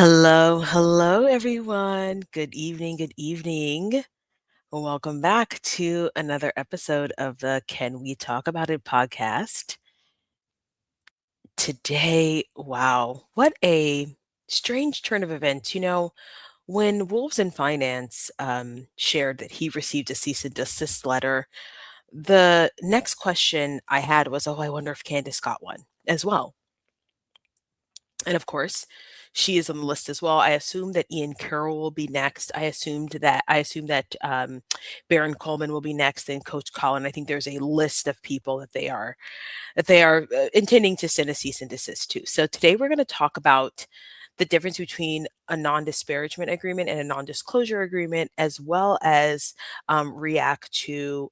Hello, hello, everyone. Good evening, good evening. Welcome back to another episode of the Can We Talk About It podcast. Today, wow, what a strange turn of events. When Wolves in Finance shared that he received a cease and desist letter, the next question I had was, oh, I wonder if Candace got one as well. And of course, she is on the list as well. I assume that Ian Carroll will be next. I assume that Baron Coleman will be next, and Coach Colin. I think there's a list of people that they are intending to send a cease and desist to. So today we're going to talk about the difference between a non-disparagement agreement and a non-disclosure agreement, as well as react to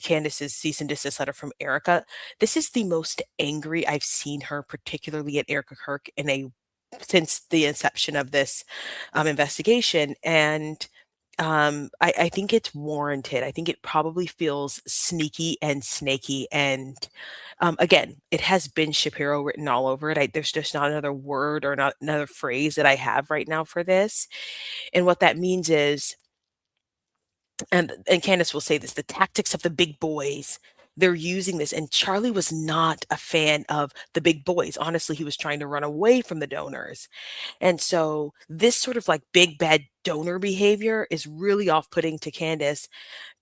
Candace's cease and desist letter from Erika. This is the most angry I've seen her, particularly at Erika Kirk, since the inception of this investigation. And I think it's warranted. I think it probably feels sneaky and snaky. And again, it has Ben Shapiro written all over it. There's just not another word or not another phrase that I have right now for this. And what that means is, and Candace will say this, the tactics of the big boys. They're using this. And Charlie was not a fan of the big boys. Honestly, he was trying to run away from the donors. And so this sort of like big bad donor behavior is really off-putting to Candace,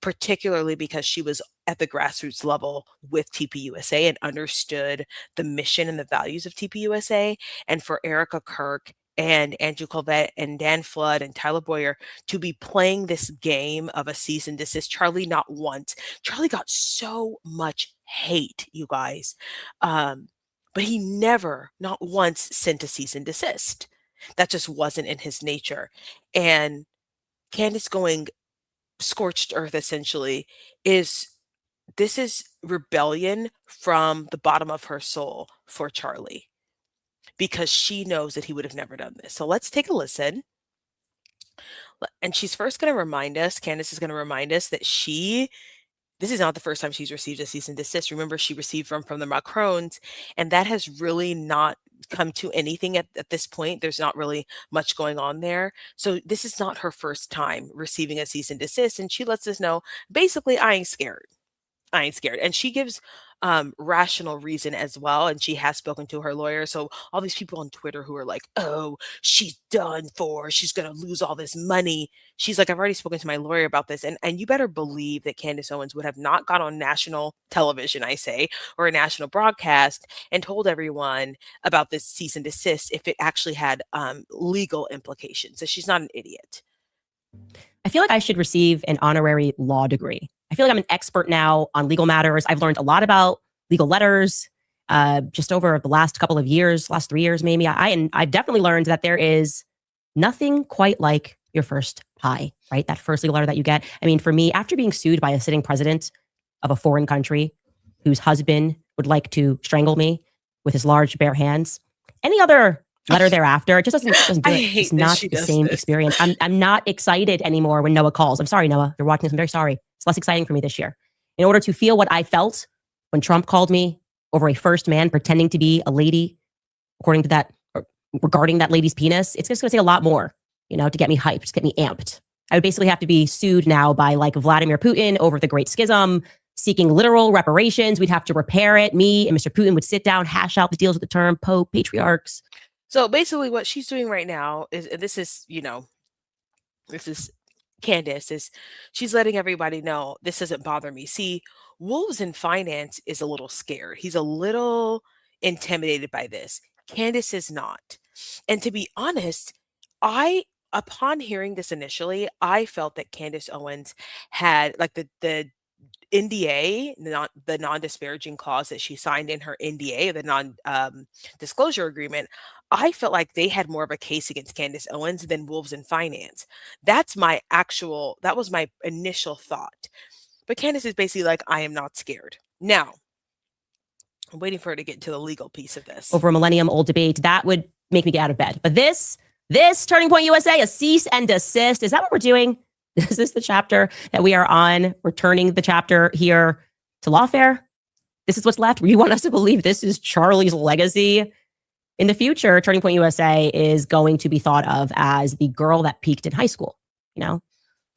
particularly because she was at the grassroots level with TPUSA and understood the mission and the values of TPUSA. And for Erika Kirk and Andrew Colvette and Dan Flood and Tyler Boyer to be playing this game of a cease and desist, Charlie not once. Charlie got so much hate, you guys. But he never, not once, sent a cease and desist. That just wasn't in his nature. And Candace going scorched earth essentially is this is rebellion from the bottom of her soul for Charlie, because she knows that he would have never done this. So let's take a listen. And she's first going to remind us, Candace is going to remind us that this is not the first time she's received a cease and desist. Remember, she received from the Macrons, and that has really not come to anything at this point. There's not really much going on there. So this is not her first time receiving a cease and desist. And she lets us know, basically, I ain't scared. And she gives rational reason as well. And she has spoken to her lawyer. So all these people on Twitter who are like, oh, she's done for, she's going to lose all this money. She's like, I've already spoken to my lawyer about this. And you better believe that Candace Owens would have not gone on national television, I say, or a national broadcast and told everyone about this cease and desist if it actually had legal implications. So she's not an idiot. I feel like I should receive an honorary law degree. I feel like I'm an expert now on legal matters. I've learned a lot about legal letters just over the last couple of years, last 3 years maybe. I've definitely learned that there is nothing quite like your first pie, right? That first legal letter that you get. I mean, for me, after being sued by a sitting president of a foreign country whose husband would like to strangle me with his large bare hands, any other letter thereafter, it just doesn't do it. It's not the same experience. I'm not excited anymore when Noah calls. I'm sorry, Noah. If you're watching this, I'm very sorry. It's less exciting for me this year. In order to feel what I felt when Trump called me over a first man pretending to be a lady, according to that, or regarding that lady's penis, it's just going to take a lot more, to get me hyped, to get me amped. I would basically have to be sued now by like Vladimir Putin over the Great Schism, seeking literal reparations. We'd have to repair it. Me and Mr. Putin would sit down, hash out the deals with the term, Pope, patriarchs. So basically what she's doing right now is, this is Candace, is she's letting everybody know this doesn't bother me. See, Wolves in Finance is a little scared. He's a little intimidated by this. Candace is not. And to be honest, upon hearing this initially, I felt that Candace Owens had like the NDA, the non-disparaging clause that she signed in her NDA, the non-disclosure agreement. I felt like they had more of a case against Candace Owens than Wolves in Finance. That was my initial thought. But Candace is basically like, I am not scared. Now, I'm waiting for her to get into the legal piece of this. Over a millennium-old debate, that would make me get out of bed. But this Turning Point USA, a cease and desist, is that what we're doing? Is this the chapter that we are on? We're turning the chapter here to lawfare? This is what's left? You want us to believe this is Charlie's legacy? In the future, Turning Point USA is going to be thought of as the girl that peaked in high school. You know,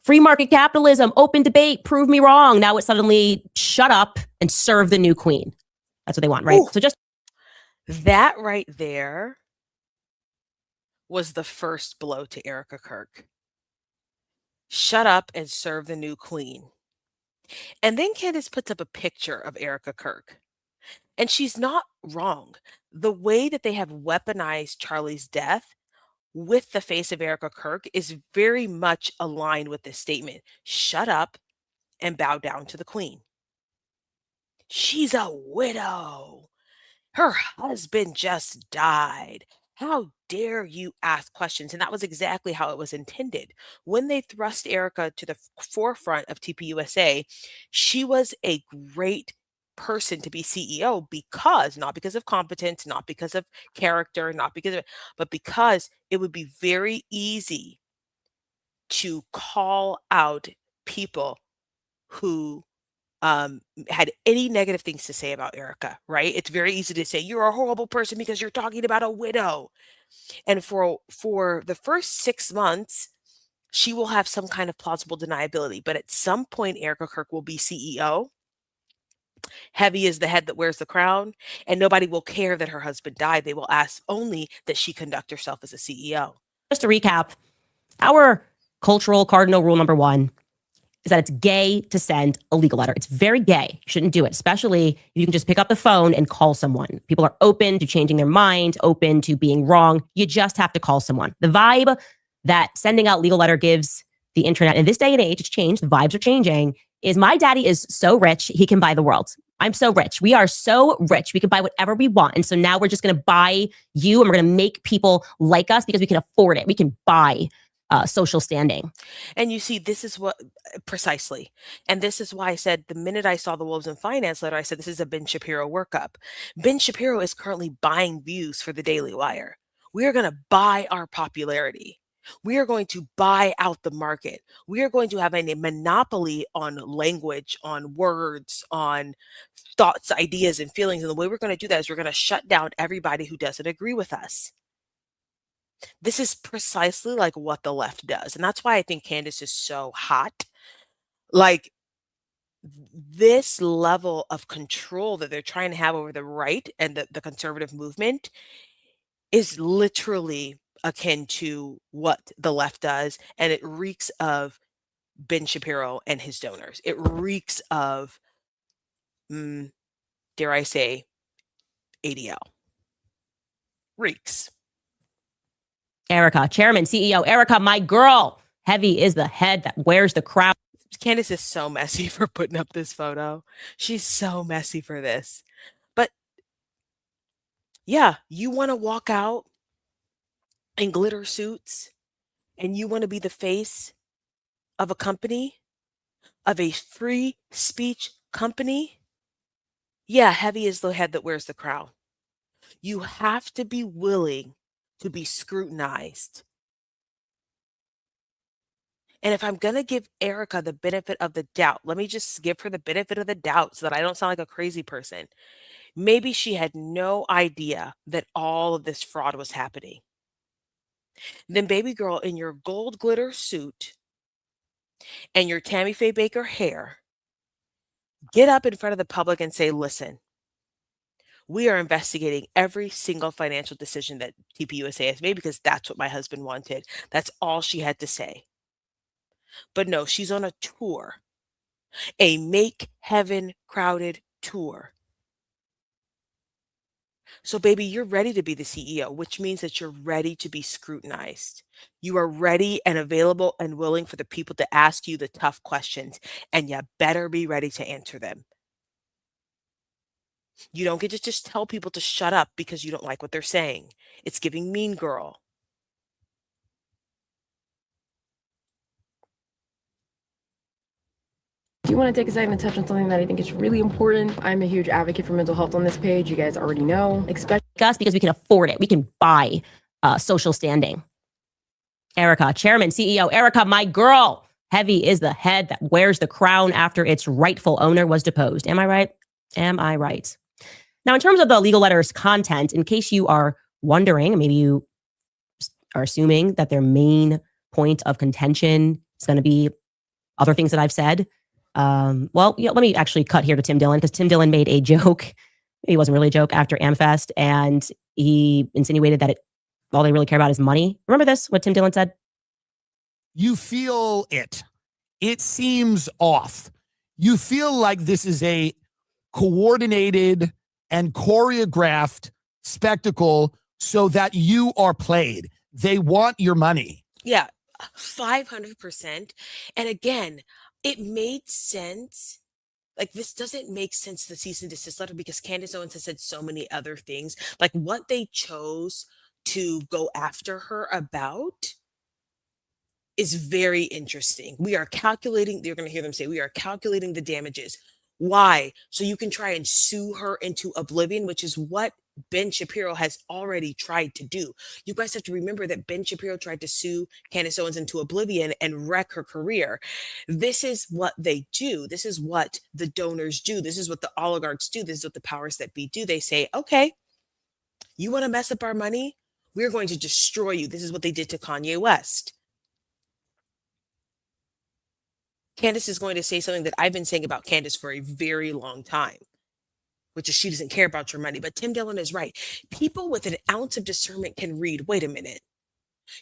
free market capitalism, open debate, prove me wrong. Now it's suddenly shut up and serve the new queen. That's what they want, right? Ooh, So just that right there was the first blow to Erika Kirk. Shut up and serve the new queen. And then Candace puts up a picture of Erika Kirk. And she's not wrong. The way that they have weaponized Charlie's death with the face of Erika Kirk is very much aligned with this statement. Shut up and bow down to the queen. She's a widow. Her husband just died. How dare you ask questions? And that was exactly how it was intended. When they thrust Erika to the forefront of TPUSA, she was a great person to be CEO because, not because of competence, not because of character, not because of, but because it would be very easy to call out people who had any negative things to say about Erika, right? It's very easy to say you're a horrible person because you're talking about a widow. And for the first 6 months, she will have some kind of plausible deniability, but at some point Erika Kirk will be CEO. Heavy is the head that wears the crown, and nobody will care that her husband died. They will ask only that she conduct herself as a CEO. to recap, our cultural cardinal rule number one is that it's gay to send a legal letter. It's very gay. You shouldn't do it, especially if you can just pick up the phone and call someone. People are open to changing their mind, open to being wrong. You just have to call someone. The vibe that sending out legal letter gives the internet in this day and age, it's changed. The vibes are changing. Is my daddy is so rich, he can buy the world. I'm so rich. We are so rich. We can buy whatever we want. And so now we're just going to buy you and we're going to make people like us because we can afford it. We can buy social standing. And you see, this is what precisely. And this is why I said the minute I saw the Wolves in Finance letter, I said, this is a Ben Shapiro workup. Ben Shapiro is currently buying views for the Daily Wire. We are going to buy our popularity. We are going to buy out the market. We are going to have a monopoly on language, on words, on thoughts, ideas, and feelings. And the way we're going to do that is we're going to shut down everybody who doesn't agree with us. This is precisely like what the left does. And that's why I think Candace is so hot. Like this level of control that they're trying to have over the right and the conservative movement is literally akin to what the left does. And it reeks of Ben Shapiro and his donors. It reeks of, dare I say, ADL. Reeks. Erika, chairman, CEO. Erika, my girl. Heavy is the head that wears the crown. Candace is so messy for putting up this photo. She's so messy for this. But yeah, you want to walk out in glitter suits and you want to be the face of a company, of a free speech company. Yeah, heavy is the head that wears the crown. You have to be willing to be scrutinized. And if I'm going to give Erika the benefit of the doubt, let me just give her the benefit of the doubt so that I don't sound like a crazy person. Maybe she had no idea that all of this fraud was happening. Then, baby girl, in your gold glitter suit and your Tammy Faye Baker hair, get up in front of the public and say, listen, we are investigating every single financial decision that TPUSA has made because that's what my husband wanted. That's all she had to say. But no, she's on a tour, a Make Heaven Crowded tour. So, baby, you're ready to be the CEO, which means that you're ready to be scrutinized. You are ready and available and willing for the people to ask you the tough questions, and you better be ready to answer them. You don't get to just tell people to shut up because you don't like what they're saying. It's giving mean girl. Do you want to take a second to touch on something that I think is really important? I'm a huge advocate for mental health on this page. You guys already know, especially us because we can afford it. We can buy social standing. Erika, chairman, CEO. Erika, my girl. Heavy is the head that wears the crown after its rightful owner was deposed. Am I right? Am I right? Now, in terms of the legal letter's content, in case you are wondering, maybe you are assuming that their main point of contention is going to be other things that I've said. Well, let me actually cut here to Tim Dillon, because Tim Dillon made a joke. It wasn't really a joke after AmFest, and he insinuated that all they really care about is money. Remember this, what Tim Dillon said? You feel it. It seems off. You feel like this is a coordinated and choreographed spectacle so that you are played. They want your money. Yeah, 500%. And again, it made sense. Like, this doesn't make sense, the cease and desist letter, because Candace Owens has said so many other things. Like, what they chose to go after her about is very interesting. We are calculating, you're going to hear them say, we are calculating the damages. Why? So you can try and sue her into oblivion, which is what Ben Shapiro has already tried to do. You guys have to remember that Ben Shapiro tried to sue Candace Owens into oblivion and wreck her career. This is what they do. This is what the donors do. This is what the oligarchs do. This is what the powers that be do. They say, okay, you want to mess up our money? We're going to destroy you. This is what they did to Kanye West. Candace is going to say something that I've been saying about Candace for a very long time, which is she doesn't care about your money. But Tim Dillon is right. People with an ounce of discernment can read, wait a minute.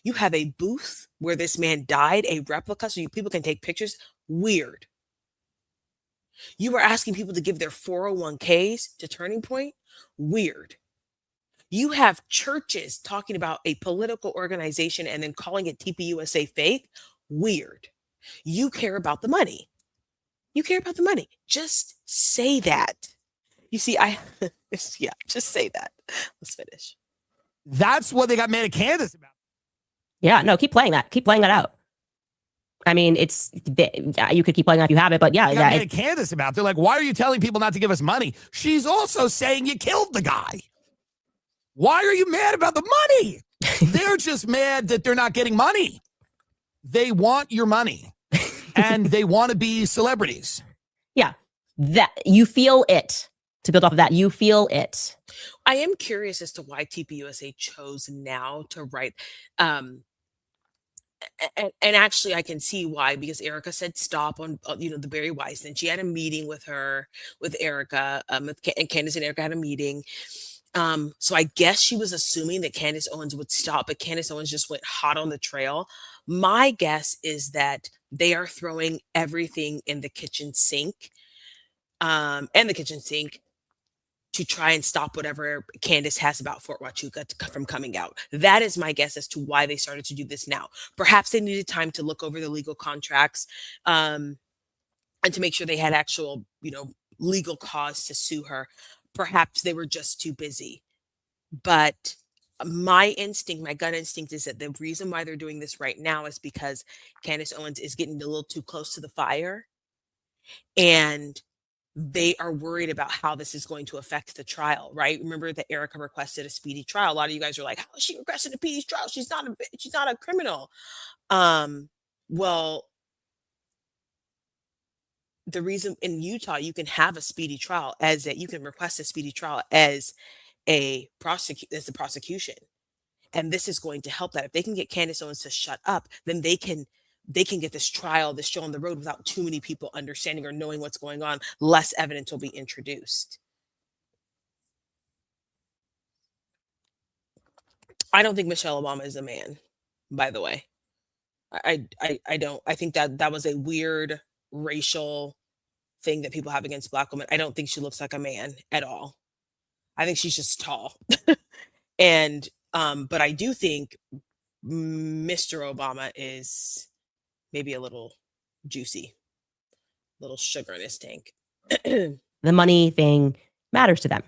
You have a booth where this man died, a replica, so people can take pictures. Weird. You are asking people to give their 401ks to Turning Point. Weird. You have churches talking about a political organization and then calling it TPUSA faith. Weird. You care about the money. You care about the money. Just say that. You see, yeah, just say that. Let's finish. That's what they got mad at Candace about. Yeah, no, keep playing that. Keep playing that out. I mean, you could keep playing that if you have it, but yeah. They got mad at Candace about. They're like, why are you telling people not to give us money? She's also saying you killed the guy. Why are you mad about the money? They're just mad that they're not getting money. They want your money, and they want to be celebrities. Yeah, that you feel it. To build off of that, you feel it. I am curious as to why TPUSA chose now to write. And actually, I can see why, because Erika said stop on the Barry Weiss, and she had a meeting with Erika, and Candace and Erika had a meeting. So I guess she was assuming that Candace Owens would stop, but Candace Owens just went hot on the trail. My guess is that they are throwing everything in the kitchen sink, to try and stop whatever Candace has about Fort Huachuca from coming out. That is my guess as to why they started to do this now. Perhaps they needed time to look over the legal contracts, and to make sure they had actual, legal cause to sue her. Perhaps they were just too busy. But my gut instinct is that the reason why they're doing this right now is because Candace Owens is getting a little too close to the fire, and they are worried about how this is going to affect the trial, right? Remember that Erika requested a speedy trial. A lot of you guys are like, how is she requesting a speedy trial? She's not a criminal. Well, the reason in Utah you can have a speedy trial you can request a speedy trial as a prosecution. And this is going to help that. If they can get Candace Owens to shut up, then they can get this show on the road without too many people understanding or knowing what's going on. Less evidence will be introduced. I don't think Michelle Obama is a man, by the way. I don't. I think that was a weird racial thing that people have against Black women. I don't think she looks like a man at all. I think she's just tall. And but I do think Mr. Obama is maybe a little juicy, little sugar in his tank. The money thing matters to them.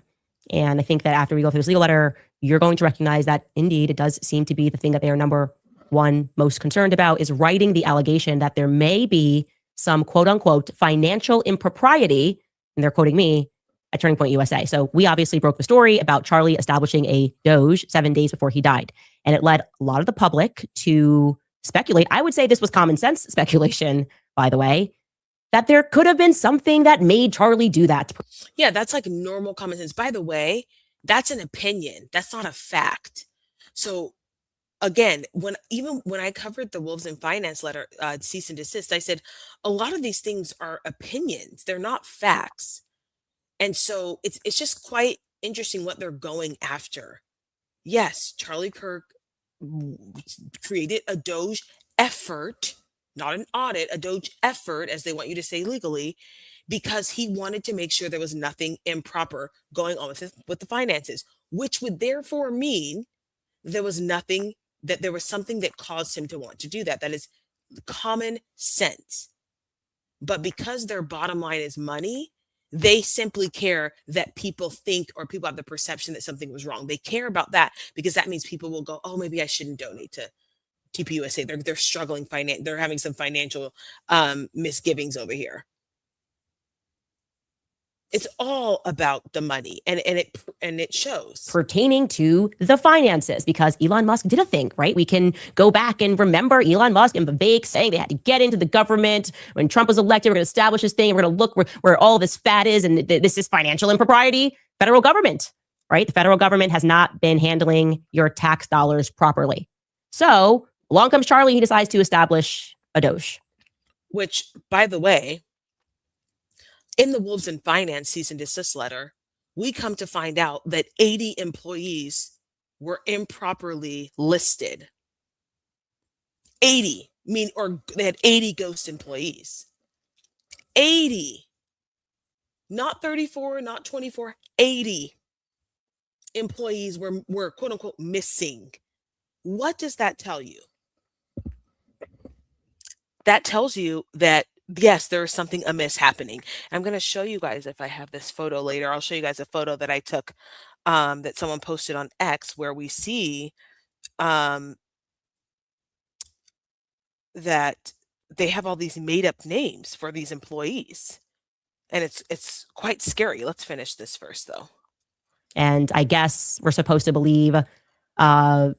And I think that after we go through this legal letter, you're going to recognize that indeed it does seem to be the thing that they are number one most concerned about, is writing the allegation that there may be some quote unquote financial impropriety, and they're quoting me, at Turning Point USA. So we obviously broke the story about Charlie establishing a Doge 7 days before he died. And it led a lot of the public to speculate. I would say this was common sense speculation, by the way, that there could have been something that made Charlie do that. Yeah, that's like normal common sense. By the way, That's an opinion. That's not a fact. So again, when I covered the Wolves in Finance letter, cease and desist, I said a lot of these things are opinions. They're not facts. And so it's just quite interesting what they're going after. Yes, Charlie Kirk created a Doge effort, not an audit, a Doge effort, as they want you to say legally, because he wanted to make sure there was nothing improper going on with the finances, which would therefore mean there was nothing, that there was something that caused him to want to do that. That is common sense. But because their bottom line is money, they simply care that people think, or people have the perception that something was wrong. They care about that because that means people will go, oh, maybe I shouldn't donate to TPUSA. They're struggling, they're having some financial misgivings over here. It's all about the money, and it shows. Pertaining to the finances, because Elon Musk did a thing, right? We can go back and remember Elon Musk and Vivek saying they had to get into the government when Trump was elected. We're going to establish this thing. We're going to look where all this fat is, and this is financial impropriety. Federal government, right? The federal government has not been handling your tax dollars properly. So along comes Charlie. He decides to establish a Doge. Which, by the way, in the Wolves in Finance cease and desist letter, we come to find out that 80 employees were improperly listed. 80, or they had 80 ghost employees. 80, not 34, not 24, 80 employees were quote unquote missing. What does that tell you? That tells you that yes, there is something amiss happening. I'm going to show you guys, if I have this photo later, I'll show you guys a photo that I took that someone posted on X, where we see that they have all these made up names for these employees. And it's quite scary. Let's finish this first, though. And I guess we're supposed to believe that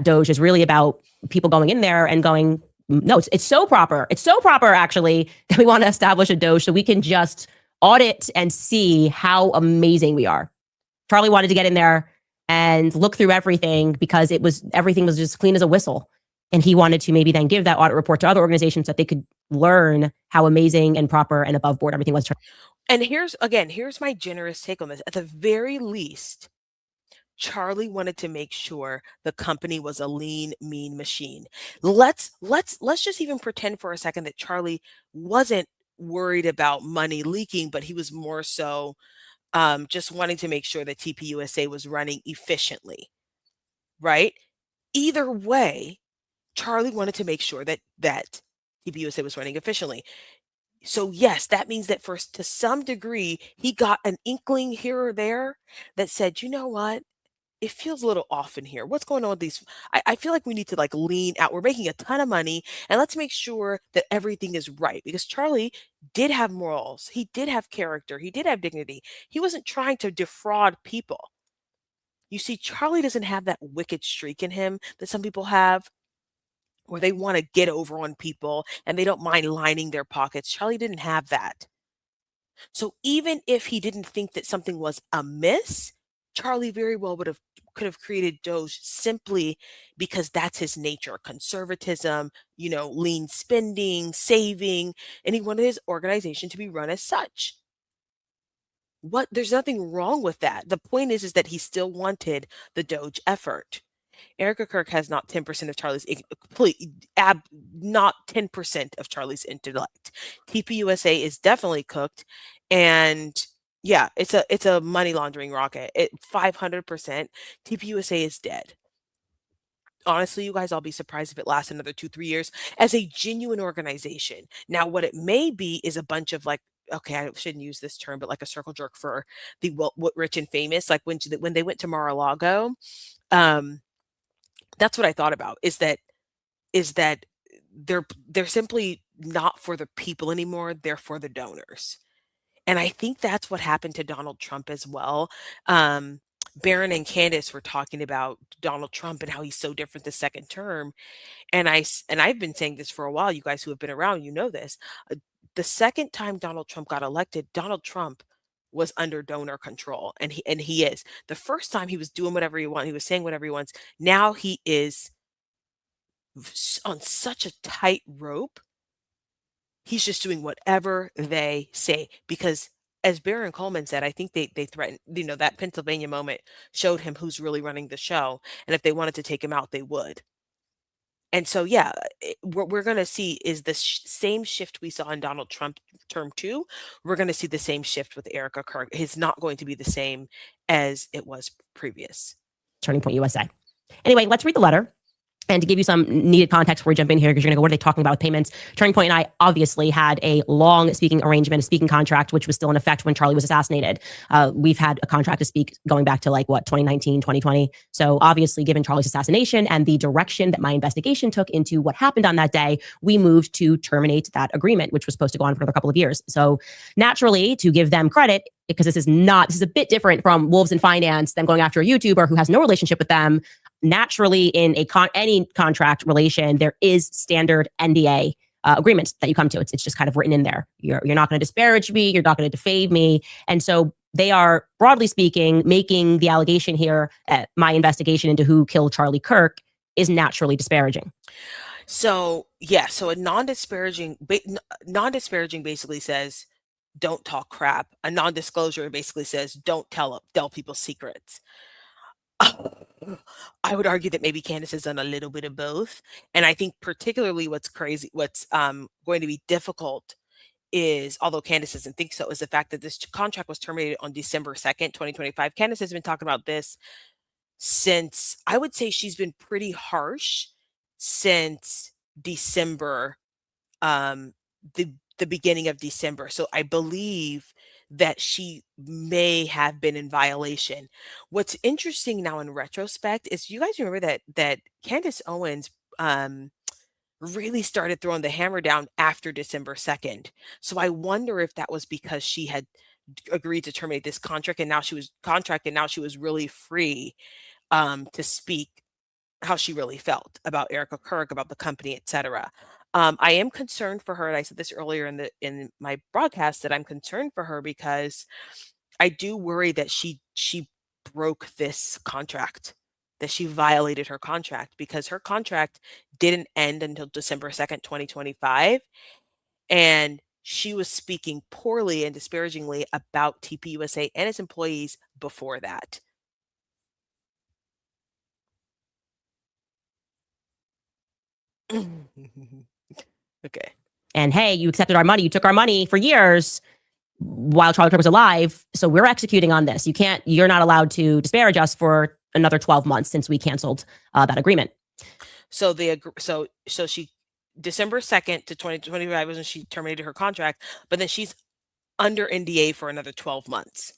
Doge is really about people going in there and going, no, it's so proper. It's so proper, actually, that we want to establish a Doge so we can just audit and see how amazing we are. Charlie wanted to get in there and look through everything because everything was just clean as a whistle. And he wanted to maybe then give that audit report to other organizations that they could learn how amazing and proper and above board everything was. And here's my generous take on this. At the very least, Charlie wanted to make sure the company was a lean, mean machine. Let's just even pretend for a second that Charlie wasn't worried about money leaking, but he was more so just wanting to make sure that TPUSA was running efficiently, right? Either way, Charlie wanted to make sure that TPUSA was running efficiently. So yes, that means that to some degree, he got an inkling here or there that said, you know what? It feels a little off in here. What's going on with these? I feel like we need to lean out. We're making a ton of money, and let's make sure that everything is right, because Charlie did have morals. He did have character. He did have dignity. He wasn't trying to defraud people. You see, Charlie doesn't have that wicked streak in him that some people have, where they want to get over on people and they don't mind lining their pockets. Charlie didn't have that. So even if he didn't think that something was amiss, Charlie very well could have created Doge simply because that's his nature: conservatism, lean spending, saving, and he wanted his organization to be run as such. There's nothing wrong with that. The point is that he still wanted the Doge effort. Erika Kirk has not 10% of Charlie's not 10% of Charlie's intellect. TPUSA is definitely cooked, and yeah, it's a money laundering rocket. 500%. TPUSA is dead. Honestly, you guys, I'll be surprised if it lasts another 2-3 years as a genuine organization. Now, what it may be is a bunch of okay, I shouldn't use this term, but a circle jerk for the what rich and famous. When they went to Mar-a-Lago, that's what I thought about. Is that they're simply not for the people anymore. They're for the donors. And I think that's what happened to Donald Trump as well. Barron and Candace were talking about Donald Trump and how he's so different the second term. And I've been saying this for a while. You guys who have been around, you know this. The second time Donald Trump got elected, Donald Trump was under donor control, and he is. The first time he was doing whatever he wants, he was saying whatever he wants. Now he is on such a tight rope. He's just doing whatever they say because, as Baron Coleman said, I think they threatened, that Pennsylvania moment showed him who's really running the show, and if they wanted to take him out, they would. And so, yeah, what we're going to see is the same shift we saw in Donald Trump term 2. We're going to see the same shift with Erika Kirk. It's not going to be the same as it was previous. Turning Point USA. Anyway, let's read the letter. And to give you some needed context before we jump in here, because you're going to go, what are they talking about with payments? Turning Point and I obviously had a long speaking arrangement, a speaking contract, which was still in effect when Charlie was assassinated. We've had a contract to speak going back to 2019, 2020. So obviously, given Charlie's assassination and the direction that my investigation took into what happened on that day, we moved to terminate that agreement, which was supposed to go on for another couple of years. So naturally, to give them credit, because this is a bit different from Wolves in Finance, them going after a YouTuber who has no relationship with them. Naturally, in any contract relation, there is standard NDA agreements that you come to. It's just kind of written in there. You're not going to disparage me. You're not going to defame me. And so they are, broadly speaking, making the allegation here at my investigation into who killed Charlie Kirk is naturally disparaging. So, yeah. So a non-disparaging basically says, don't talk crap. A non-disclosure basically says, don't tell people secrets. I would argue that maybe Candace has done a little bit of both. And I think particularly what's going to be difficult is, although Candace doesn't think so, is the fact that this contract was terminated on December 2nd, 2025. Candace has been talking about this since, I would say she's been pretty harsh since December, the beginning of December. So I believe that she may have been in violation. What's interesting now in retrospect is, you guys remember that Candace Owens really started throwing the hammer down after December 2nd. So I wonder if that was because she had agreed to terminate this contract, and now she was really free to speak how she really felt about Erika Kirk, about the company, etc. I am concerned for her, and I said this earlier in my broadcast, that I'm concerned for her because I do worry that she broke this contract, that she violated her contract, because her contract didn't end until December 2nd, 2025, and she was speaking poorly and disparagingly about TPUSA and its employees before that. Okay. And hey, you accepted our money. You took our money for years while Charlie Kirk was alive. So we're executing on this. You're not allowed to disparage us for another 12 months since we canceled that agreement. So she, December 2nd to 2025 was when she terminated her contract, but then she's under NDA for another 12 months,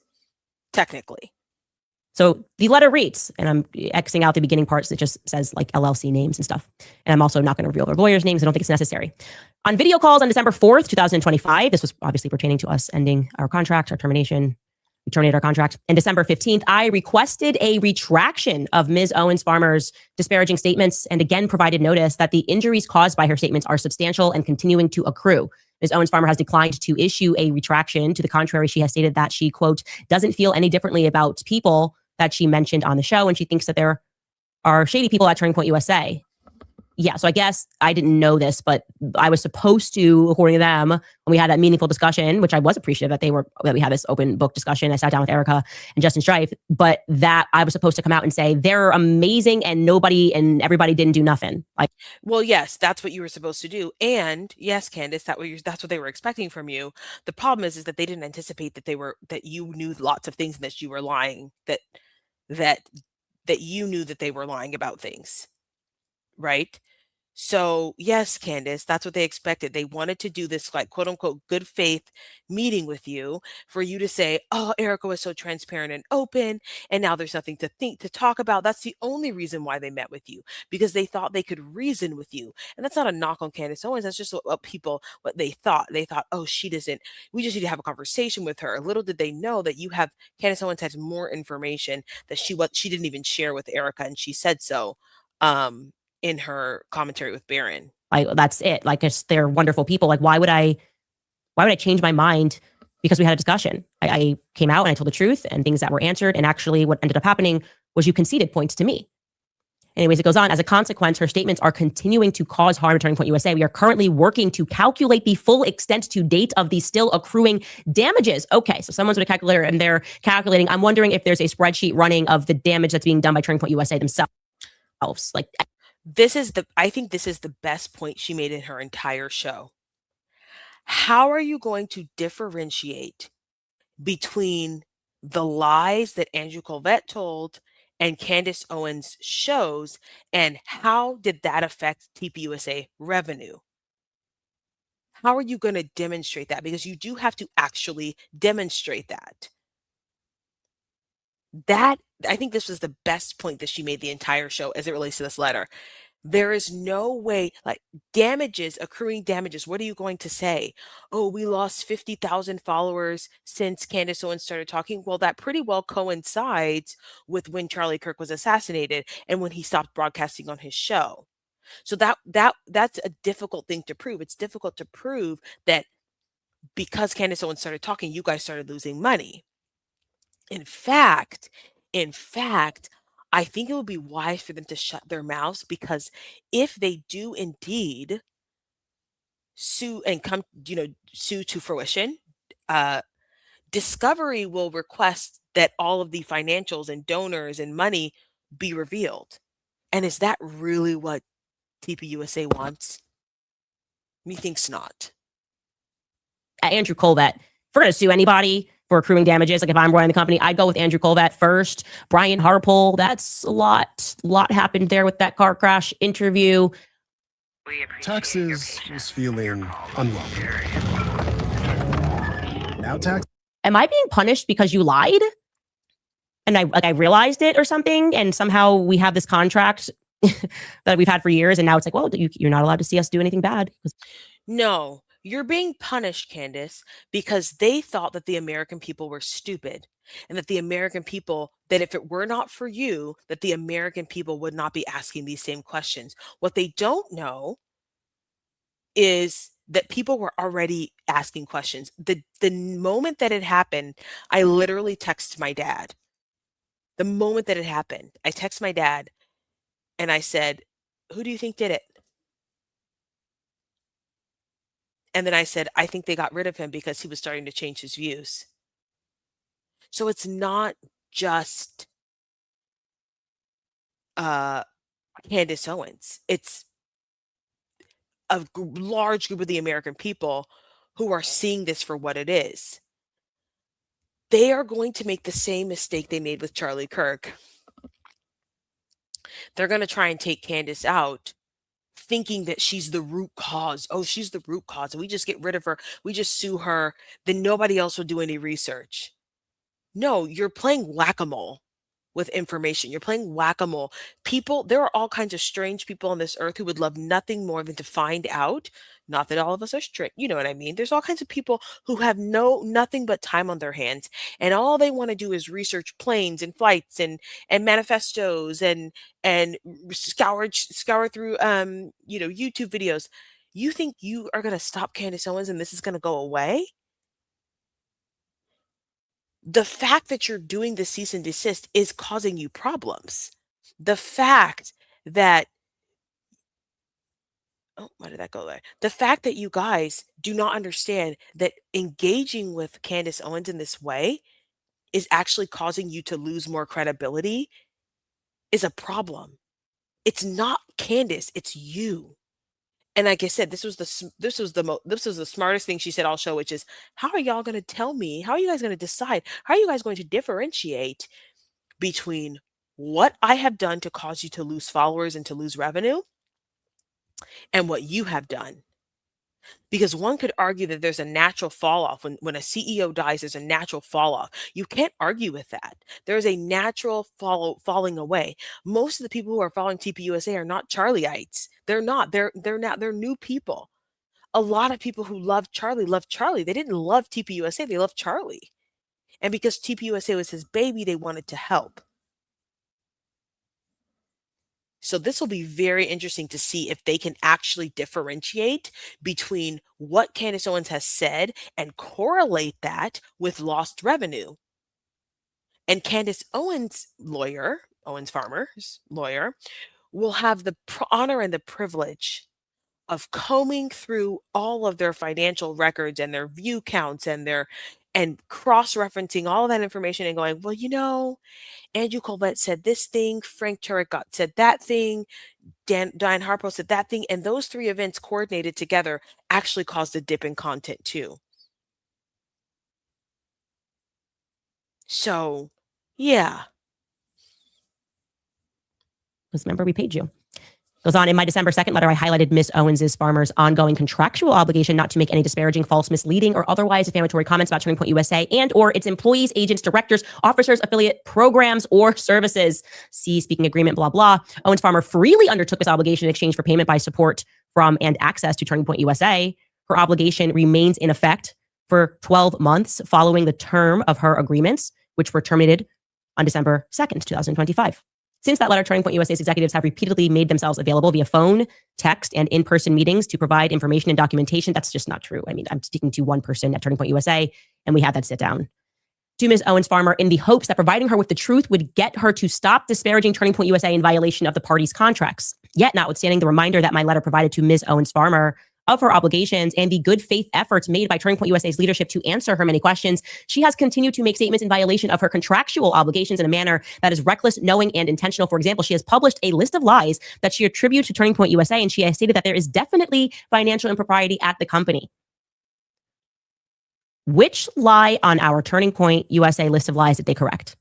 technically. So the letter reads, and I'm Xing out the beginning parts that just says LLC names and stuff. And I'm also not going to reveal their lawyers' names. I don't think it's necessary. On video calls on December 4th, 2025, this was obviously pertaining to us ending our contract, our termination. We terminated our contract. And December 15th, I requested a retraction of Ms. Owens Farmer's disparaging statements, and again provided notice that the injuries caused by her statements are substantial and continuing to accrue. Ms. Owens Farmer has declined to issue a retraction. To the contrary, she has stated that she, quote, doesn't feel any differently about people that she mentioned on the show, and she thinks that there are shady people at Turning Point USA. Yeah, so I guess I didn't know this, but I was supposed to, according to them, when we had that meaningful discussion, which I was appreciative that we had this open book discussion. I sat down with Erika and Justin Strife, but that I was supposed to come out and say they're amazing and everybody didn't do nothing. Well, yes, that's what you were supposed to do, and yes, Candace, that's what they were expecting from you. The problem is that they didn't anticipate that you knew lots of things and that you were lying. That you knew that they were lying about things, right? So yes, Candace, that's what they expected. They wanted to do this quote unquote good faith meeting with you for you to say, oh, Erika was so transparent and open, and now there's nothing to talk about. That's the only reason why they met with you, because they thought they could reason with you. And that's not a knock on Candace Owens. That's just what they thought. They thought, oh, we just need to have a conversation with her. Little did they know that Candace Owens has more information that she didn't even share with Erika, and she said so. In her commentary with Baron. That's it. They're wonderful people. Why would I change my mind because we had a discussion. I came out and I told the truth and things that were answered. And actually what ended up happening was you conceded points to me. Anyways, it goes on. As a consequence, her statements are continuing to cause harm to Turning Point USA. We are currently working to calculate the full extent to date of the still accruing damages. Okay, so someone's with a calculator and they're calculating. I'm wondering if there's a spreadsheet running of the damage that's being done by Turning Point USA themselves. Like, I think this is the best point she made in her entire show. How are you going to differentiate between the lies that Andrew Colvett told and Candace Owens shows, and how did that affect TPUSA revenue? How are you going to demonstrate that? Because you do have to actually demonstrate that. I think this was the best point that she made the entire show as it relates to this letter. There is no way, like damages, accruing damages. What are you going to say? Oh, we lost 50,000 followers since Candace Owens started talking. Well, that pretty well coincides with when Charlie Kirk was assassinated and when he stopped broadcasting on his show. So that's a difficult thing to prove. It's difficult to prove that because Candace Owens started talking, you guys started losing money. In fact, I think it would be wise for them to shut their mouths, because if they do indeed sue and sue to fruition, Discovery will request that all of the financials and donors and money be revealed. And is that really what TPUSA wants? Methinks not. Andrew Colvett, if we're going to sue anybody for accruing damages, like if I'm running the company, I'd go with Andrew Colvett first. Brian Harpole, that's a lot happened there with that car crash interview. Taxes was feeling unwelcome. Now tax. Am I being punished because you lied? And I realized it or something, and somehow we have this contract that we've had for years, and now it's like, well, you're not allowed to see us do anything bad. No, you're being punished, Candace, because they thought that the American people were stupid, and that the American people, that if it were not for you, that the American people would not be asking these same questions. What they don't know is that people were already asking questions. The moment that it happened, I literally texted my dad. The moment that it happened, I texted my dad and I said, who do you think did it? And then I said, I think they got rid of him because he was starting to change his views. So it's not just Candace Owens. It's a large group of the American people who are seeing this for what it is. They are going to make the same mistake they made with Charlie Kirk. They're going to try and take Candace out, thinking that she's the root cause. Oh, she's the root cause. And we just get rid of her. We just sue her. Then nobody else will do any research. No, you're playing whack-a-mole with information. You're playing whack-a-mole. People, there are all kinds of strange people on this earth who would love nothing more than to find out. Not that all of us are strict, you know what I mean? There's all kinds of people who have nothing but time on their hands, and all they want to do is research planes and flights and manifestos and scour through YouTube videos. You think you are going to stop Candace Owens and this is going to go away? The fact that you're doing the cease and desist is causing you problems. The fact that, oh, why did that go there? The fact that you guys do not understand that engaging with Candace Owens in this way is actually causing you to lose more credibility is a problem. It's not Candace, it's you. And like I said, this was the smartest thing she said all show, which is, how are y'all going to tell me? How are you guys going to decide? How are you guys going to differentiate between what I have done to cause you to lose followers and to lose revenue and what you have done? Because one could argue that there's a natural fall off. When a CEO dies, there's a natural fall off. You can't argue with that. There is a natural falling away. Most of the people who are following TPUSA are not Charlieites. They're not. They're new people. A lot of people who love Charlie. They didn't love TPUSA. They loved Charlie. And because TPUSA was his baby, they wanted to help. So this will be very interesting to see if they can actually differentiate between what Candace Owens has said and correlate that with lost revenue. And Candace Owens' lawyer, Owens Farmer's lawyer, will have the honor and the privilege of combing through all of their financial records and their view counts and cross-referencing all of that information and going, well, Andrew Colvett said this thing, Frank Turek said that thing, Diane Harpo said that thing, and those three events coordinated together actually caused a dip in content too. So, yeah. Because remember, we paid you. Goes on, in my December 2nd letter, I highlighted Ms. Owens' farmer's ongoing contractual obligation not to make any disparaging, false, misleading, or otherwise defamatory comments about Turning Point USA and or its employees, agents, directors, officers, affiliate programs, or services. See speaking agreement, blah, blah. Owens Farmer freely undertook this obligation in exchange for payment by support from and access to Turning Point USA. Her obligation remains in effect for 12 months following the term of her agreements, which were terminated on December 2nd, 2025. Since that letter, Turning Point USA's executives have repeatedly made themselves available via phone, text, and in-person meetings to provide information and documentation. That's just not true. I mean, I'm speaking to one person at Turning Point USA, and we had that sit down. To Ms. Owens Farmer in the hopes that providing her with the truth would get her to stop disparaging Turning Point USA in violation of the parties' contracts. Yet, notwithstanding the reminder that my letter provided to Ms. Owens Farmer of her obligations and the good faith efforts made by Turning Point USA's leadership to answer her many questions, she has continued to make statements in violation of her contractual obligations in a manner that is reckless, knowing, and intentional. For example, she has published a list of lies that she attributes to Turning Point USA, and she has stated that there is definitely financial impropriety at the company. Which lie on our Turning Point USA list of lies did they correct?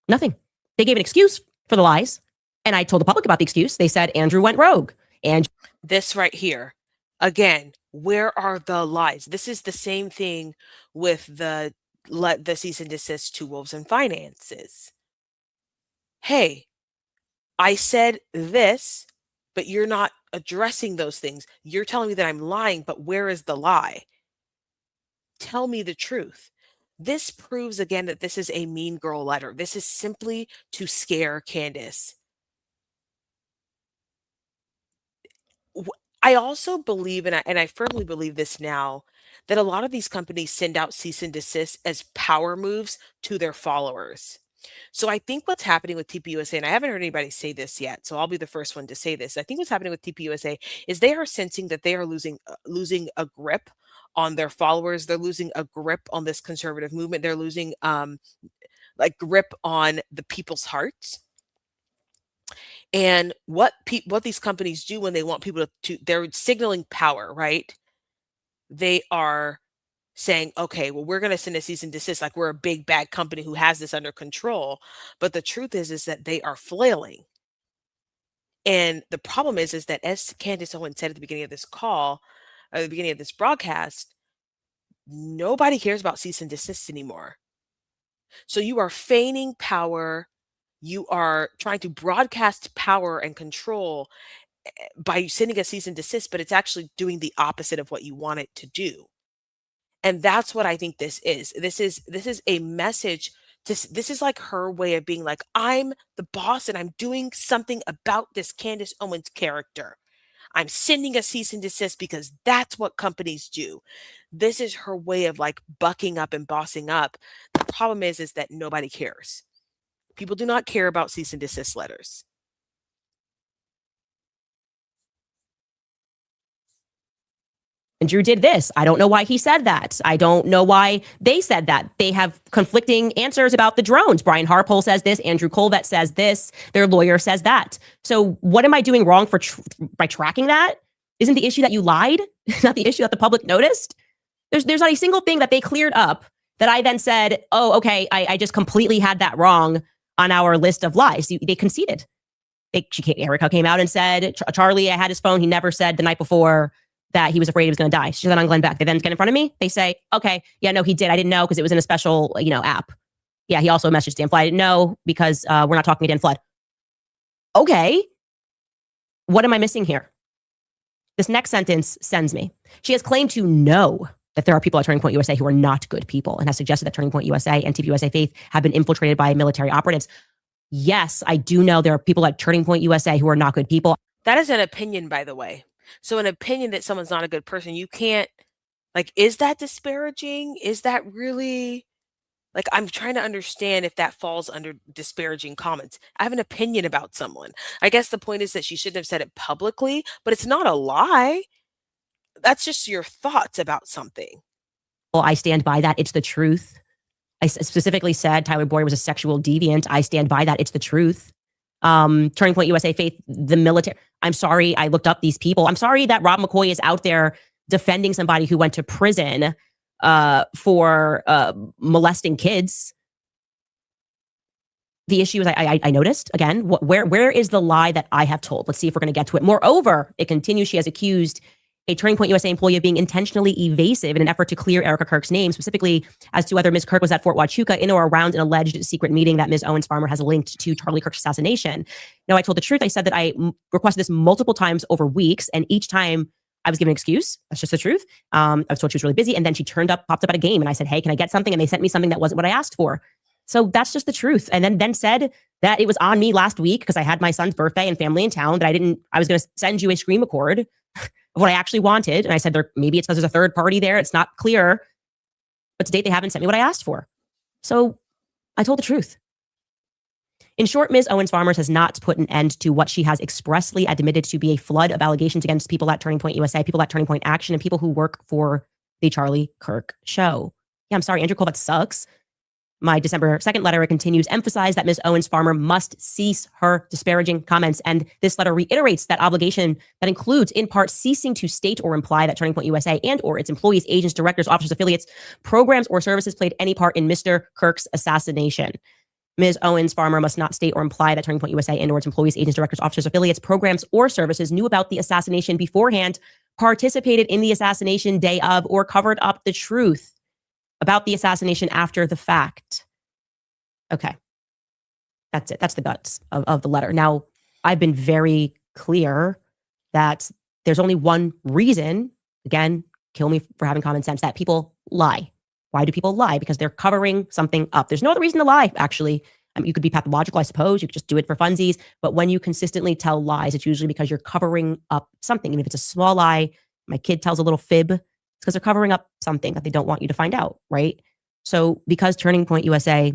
Nothing. They gave an excuse for the lies, and I told the public about the excuse. They said Andrew went rogue. And this right here, again, where are the lies? This is the same thing with the cease and desist to Wolves and Finances. Hey, I said this, but you're not addressing those things. You're telling me that I'm lying, but where is the lie? Tell me the truth. This proves again that this is a mean girl letter. This is simply to scare Candace. I also believe, and I firmly believe this now, that a lot of these companies send out cease and desist as power moves to their followers. So I think what's happening with TPUSA, and I haven't heard anybody say this yet, so I'll be the first one to say this. I think what's happening with TPUSA is they are sensing that they are losing a grip on their followers. They're losing a grip on this conservative movement. They're losing grip on the people's hearts. And what these companies do when they want people to they're signaling power, right? They are saying, okay, well, we're going to send a cease and desist, like we're a big bad company who has this under control. But the truth is that they are flailing. And the problem is that, as Candace Owens said at the beginning of this call, at the beginning of this broadcast, nobody cares about cease and desist anymore. So you are feigning power. You are trying to broadcast power and control by sending a cease and desist, but it's actually doing the opposite of what you want it to do. And that's what I think this is. This is a message. This is like her way of being like, I'm the boss and I'm doing something about this Candace Owens character. I'm sending a cease and desist because that's what companies do. This is her way of like bucking up and bossing up. The problem is that nobody cares. People do not care about cease and desist letters. And Drew did this. I don't know why he said that. I don't know why they said that. They have conflicting answers about the drones. Brian Harpole says this. Andrew Colvett says this. Their lawyer says that. So what am I doing wrong by tracking that? Isn't the issue that you lied? Not the issue that the public noticed? There's not a single thing that they cleared up that I then said, oh, okay, I just completely had that wrong on our list of lies. They conceded. Erika came out and said, Charlie, I had his phone. He never said the night before that he was afraid he was going to die. She said on Glenn Beck. They then get in front of me. They say, okay, yeah, no, he did. I didn't know because it was in a special, app. Yeah, he also messaged Dan Flood. I didn't know because we're not talking to Dan Flood. Okay. What am I missing here? This next sentence sends me. She has claimed to know that there are people at Turning Point USA who are not good people and has suggested that Turning Point USA and TPUSA Faith have been infiltrated by military operatives. yes, I do know there are people at Turning Point USA who are not good people. That is an opinion, by the way. So an opinion that someone's not a good person, you can't, like, is that disparaging? Is that really, like, I'm trying to understand if that falls under disparaging comments. I have an opinion about someone. I guess the point is that she shouldn't have said it publicly, but it's not a lie. That's just your thoughts about something. Well, I stand by that. It's the truth. I specifically said Tyler Boyd was a sexual deviant. I stand by that. It's the truth. Turning Point USA, Faith, the military. I'm sorry I looked up these people. I'm sorry that Rob McCoy is out there defending somebody who went to prison for molesting kids. The issue is I noticed, again, where is the lie that I have told? Let's see if we're going to get to it. Moreover, it continues, she has accused a Turning Point USA employee of being intentionally evasive in an effort to clear Erika Kirk's name, specifically as to whether Ms. Kirk was at Fort Huachuca in or around an alleged secret meeting that Ms. Owens Farmer has linked to Charlie Kirk's assassination. Now, I told the truth. I said that I requested this multiple times over weeks, and each time I was given an excuse. That's just the truth. I was told she was really busy, and then she popped up at a game, and I said, hey, can I get something? And they sent me something that wasn't what I asked for. So that's just the truth. And then said that it was on me last week because I had my son's birthday and family in town that I was going to send you a screen record of what I actually wanted. And I said, maybe it's because there's a third party there. It's not clear. But to date, they haven't sent me what I asked for. So I told the truth. In short, Ms. Owens Farmers has not put an end to what she has expressly admitted to be a flood of allegations against people at Turning Point USA, people at Turning Point Action, and people who work for the Charlie Kirk show. Yeah, I'm sorry, Andrew Cole, that sucks. My December 2nd letter, it continues, emphasize that Ms. Owens Farmer must cease her disparaging comments. And this letter reiterates that obligation that includes, in part, ceasing to state or imply that Turning Point USA and or its employees, agents, directors, officers, affiliates, programs, or services played any part in Mr. Kirk's assassination. Ms. Owens Farmer must not state or imply that Turning Point USA and or its employees, agents, directors, officers, affiliates, programs, or services knew about the assassination beforehand, participated in the assassination day of, or covered up the truth about the assassination after the fact. Okay. That's it. That's the guts of the letter. Now, I've been very clear that there's only one reason, again, kill me for having common sense, that people lie. Why do people lie? Because they're covering something up. There's no other reason to lie, actually. I mean, you could be pathological, I suppose. You could just do it for funsies. But when you consistently tell lies, it's usually because you're covering up something. And if it's a small lie, my kid tells a little fib, it's because they're covering up something that they don't want you to find out, right? So because Turning Point USA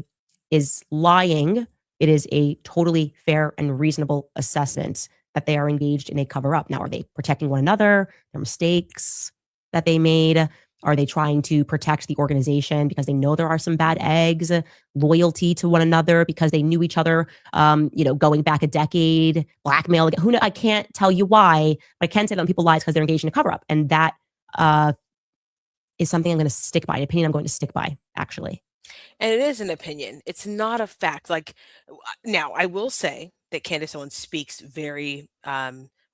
is lying, it is a totally fair and reasonable assessment that they are engaged in a cover-up. Now, are they protecting one another, their mistakes that they made? Are they trying to protect the organization because they know there are some bad eggs, loyalty to one another because they knew each other, going back a decade, blackmail? Who knows? I can't tell you why, but I can say that when people lie because they're engaged in a cover-up. And that is something I'm going to stick by, an opinion I'm going to stick by, actually. And it is an opinion. It's not a fact. Like, now, I will say that Candace Owens speaks very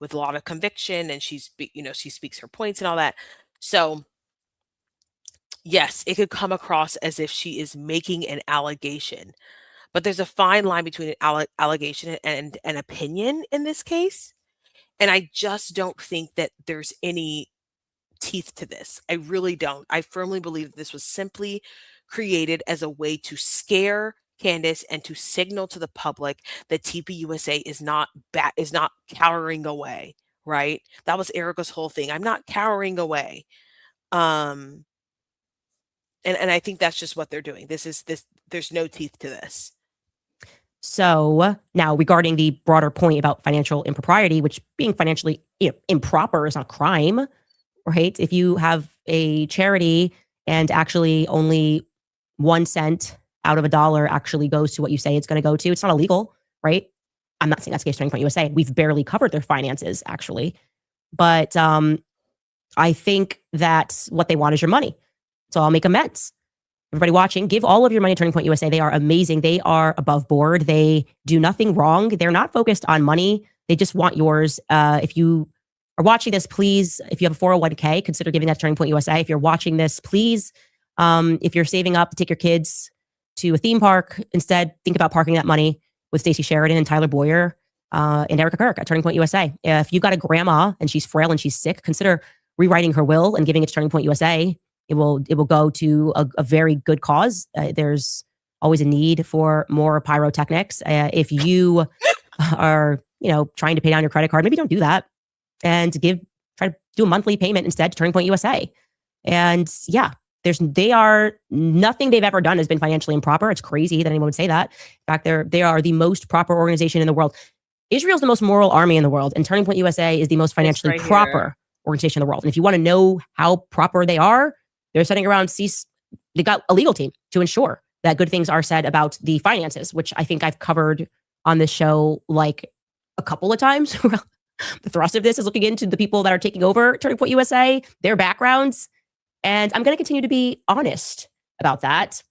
with a lot of conviction, and she speaks her points and all that. So yes, it could come across as if she is making an allegation, but there's a fine line between an allegation and an opinion in this case. And I just don't think that there's any teeth to this. I really don't. I firmly believe that this was simply created as a way to scare Candace and to signal to the public that TPUSA is not cowering away, right? That was Erika's whole thing. I'm not cowering away. And I think that's just what they're doing. There's no teeth to this. So now regarding the broader point about financial impropriety, which being financially improper is not a crime, right? If you have a charity and actually only 1 cent out of $1 actually goes to what you say it's going to go to, it's not illegal, right? I'm not saying that's the case for Turning Point USA. We've barely covered their finances, actually. But I think that what they want is your money. So I'll make amends. Everybody watching, give all of your money to Turning Point USA. They are amazing. They are above board. They do nothing wrong. They're not focused on money. They just want yours. If you are watching this, please, if you have a 401k, consider giving that to Turning Point USA. If you're watching this, please, if you're saving up to take your kids to a theme park, instead think about parking that money with Stacey Sheridan and Tyler Boyer and Erika Kirk at Turning Point USA. If you've got a grandma and she's frail and she's sick, consider rewriting her will and giving it to Turning Point USA. It will go to a very good cause. There's always a need for more pyrotechnics. If you are, trying to pay down your credit card, maybe don't do that and try to do a monthly payment instead to Turning Point USA. And yeah, they are nothing they've ever done has been financially improper. It's crazy that anyone would say that. In fact, they are the most proper organization in the world. Israel's the most moral army in the world, and Turning Point USA is the most financially proper organization in the world. And if you want to know how proper they are, they're sitting around they got a legal team to ensure that good things are said about the finances, which I think I've covered on this show like a couple of times. The thrust of this is looking into the people that are taking over Turning Point USA, their backgrounds. And I'm going to continue to be honest about that.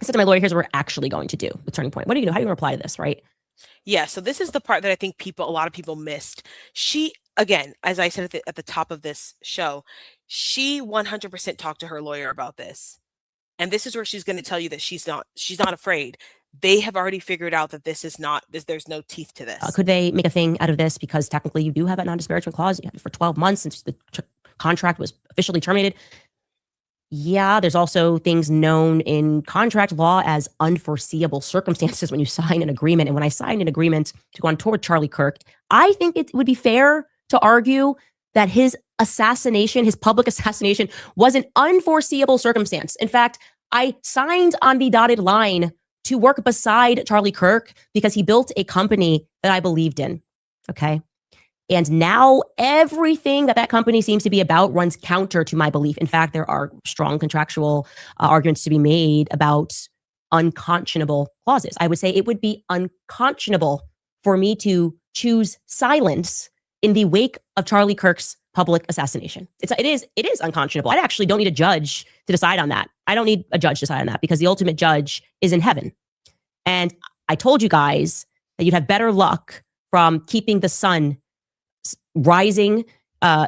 I said to my lawyer, here's what we're actually going to do with Turning Point. What do you know? How do you reply to this, right? Yeah, so this is the part that I think a lot of people missed. She, again, as I said at the top of this show, she 100% talked to her lawyer about this. And this is where she's going to tell you that she's not afraid. They have already figured out that there's no teeth to this. Could they make a thing out of this? Because technically you do have that non-disparagement clause. You have it for 12 months since the contract was officially terminated. Yeah, there's also things known in contract law as unforeseeable circumstances when you sign an agreement. And when I signed an agreement to go on tour with Charlie Kirk, I think it would be fair to argue that his public assassination, was an unforeseeable circumstance. In fact, I signed on the dotted line to work beside Charlie Kirk because he built a company that I believed in. Okay. And now everything that company seems to be about runs counter to my belief. In fact, there are strong contractual arguments to be made about unconscionable clauses. I would say it would be unconscionable for me to choose silence in the wake of Charlie Kirk's public assassination. It is unconscionable. I actually don't need a judge to decide on that. I don't need a judge to decide on that because the ultimate judge is in heaven. And I told you guys that you'd have better luck from keeping the sun rising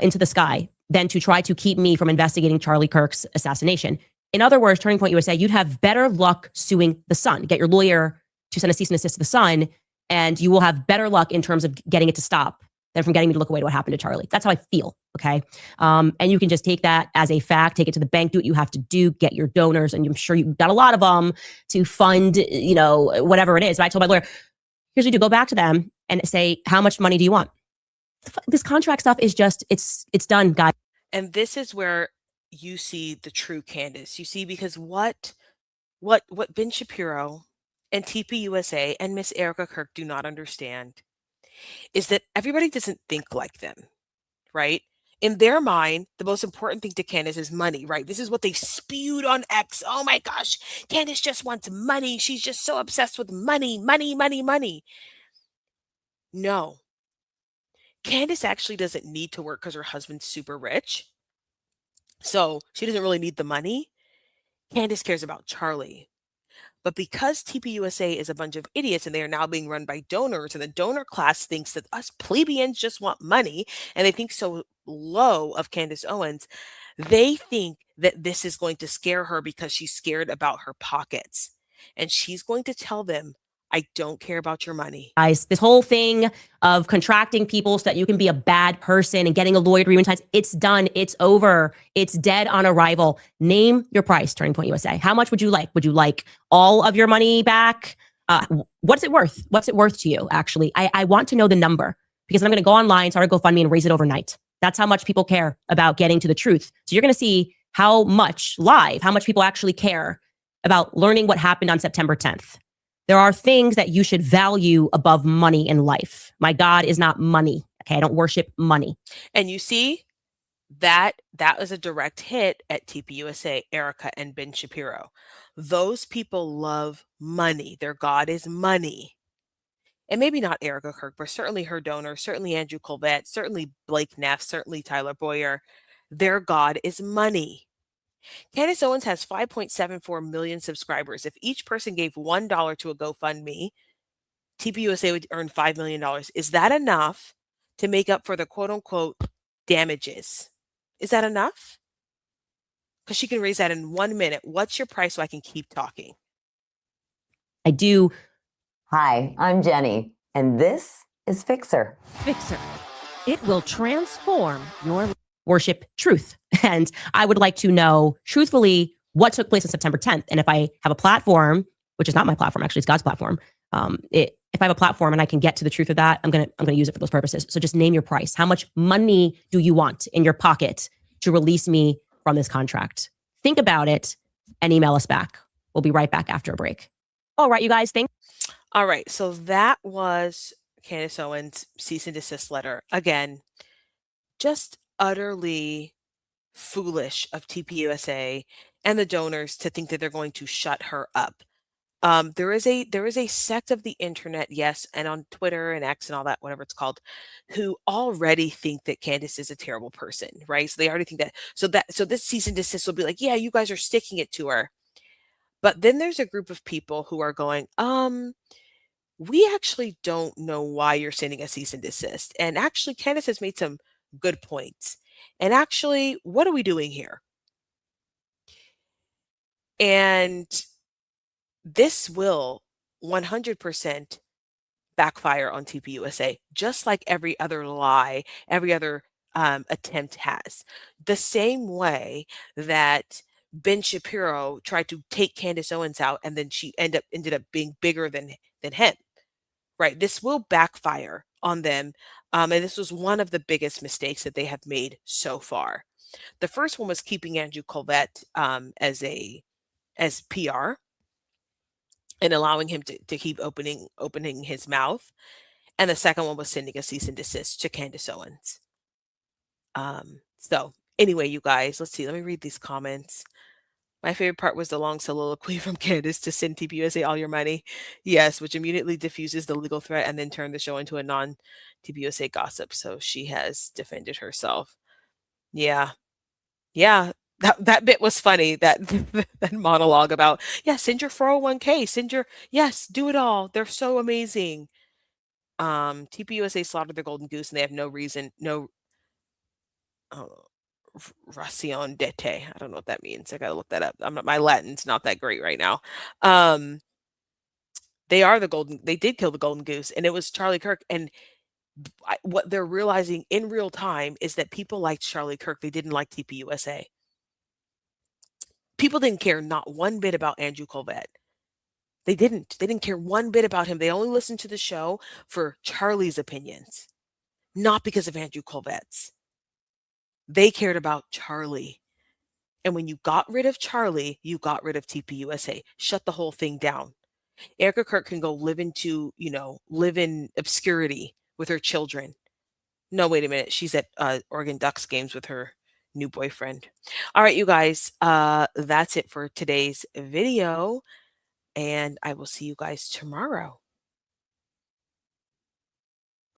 into the sky than to try to keep me from investigating Charlie Kirk's assassination. In other words, Turning Point USA, you'd have better luck suing the Sun. Get your lawyer to send a cease and desist to the Sun, and you will have better luck in terms of getting it to stop than from getting me to look away to what happened to Charlie. That's how I feel, okay? And you can just take that as a fact, take it to the bank, do what you have to do, get your donors, and I'm sure you've got a lot of them to fund, whatever it is. But I told my lawyer, here's what you do, go back to them and say, how much money do you want? This contract stuff is just, it's done, guys. And this is where you see the true Candace. You see, because what Ben Shapiro and TPUSA and Miss Erika Kirk do not understand is that everybody doesn't think like them, right? In their mind, the most important thing to Candace is money, right? This is what they spewed on X. Oh my gosh, Candace just wants money. She's just so obsessed with money, money, money, money. No. Candace actually doesn't need to work because her husband's super rich. So she doesn't really need the money. Candace cares about Charlie. But because TPUSA is a bunch of idiots and they are now being run by donors, and the donor class thinks that us plebeians just want money, and they think so low of Candace Owens, they think that this is going to scare her because she's scared about her pockets. And she's going to tell them, I don't care about your money. Guys, this whole thing of contracting people so that you can be a bad person and getting a lawyer to times, it's done. It's over. It's dead on arrival. Name your price, Turning Point USA. How much would you like? Would you like all of your money back? What's it worth? What's it worth to you, actually? I want to know the number because I'm going to go online, start a GoFundMe and raise it overnight. That's how much people care about getting to the truth. So you're going to see how much people actually care about learning what happened on September 10th. There are things that you should value above money in life. My God is not money. Okay, I don't worship money. And you see, that was a direct hit at TPUSA, Erika, and Ben Shapiro. Those people love money. Their God is money. And maybe not Erika Kirk, but certainly her donors, certainly Andrew Colvett, certainly Blake Neff, certainly Tyler Boyer. Their God is money. Candace Owens has 5.74 million subscribers. If each person gave $1 to a GoFundMe, TPUSA would earn $5 million. Is that enough to make up for the quote unquote damages? Is that enough? Because she can raise that in 1 minute. What's your price so I can keep talking? I do. Hi, I'm Jenny, and this is Fixer. Fixer. It will transform your worship truth. And I would like to know truthfully what took place on September 10th. And if I have a platform which is not my platform. Actually, it's God's platform. If I have a platform and I can get to the truth of that, I'm gonna use it for those purposes. So just name your price. How much money do you want in your pocket to release me from this contract? Think about it and email us back. We'll be right back after a break. All right, you guys. All right, so that was Candace Owens' cease and desist letter. Again, just utterly foolish of TPUSA and the donors to think that they're going to shut her up. There is a sect of the internet, yes, and on Twitter and X and all that, whatever it's called, who already think that Candace is a terrible person, right? So they already think that. So this cease and desist will be like, yeah, you guys are sticking it to her. But then there's a group of people who are going, we actually don't know why you're sending a cease and desist. And actually, Candace has made some good points. And actually, what are we doing here? And this will 100% backfire on TPUSA, just like every other lie, every other attempt has. The same way that Ben Shapiro tried to take Candace Owens out, and then she ended up being bigger than him. Right? This will backfire on them, and this was one of the biggest mistakes that they have made so far. The first one was keeping Andrew Colvette as PR and allowing him to keep opening his mouth. And the second one was sending a cease and desist to Candace Owens. So anyway, you guys, let's see. Let me read these comments. My favorite part was the long soliloquy from Candace to send TPUSA all your money. Yes, which immediately diffuses the legal threat and then turned the show into a non-TPUSA gossip. So she has defended herself. Yeah. Yeah. That bit was funny. That that monologue about, yeah, send your 401k, yes, do it all. They're so amazing. TPUSA slaughtered the golden goose and they have no reason, no racion d'etre. I don't know what that means. I gotta look that up. My Latin's not that great right now. They did kill the golden goose, and it was Charlie Kirk. And what they're realizing in real time is that people liked Charlie Kirk. They didn't like TPUSA. People didn't care not one bit about Andrew Colvette. They didn't care one bit about him. They only listened to the show for Charlie's opinions, not because of Andrew Colvette's. They cared about Charlie. And when you got rid of Charlie, you got rid of TPUSA. Shut the whole thing down. Erika Kirk can go live in obscurity with her children. No, wait a minute. She's at Oregon Ducks games with her new boyfriend. All right, you guys, that's it for today's video. And I will see you guys tomorrow.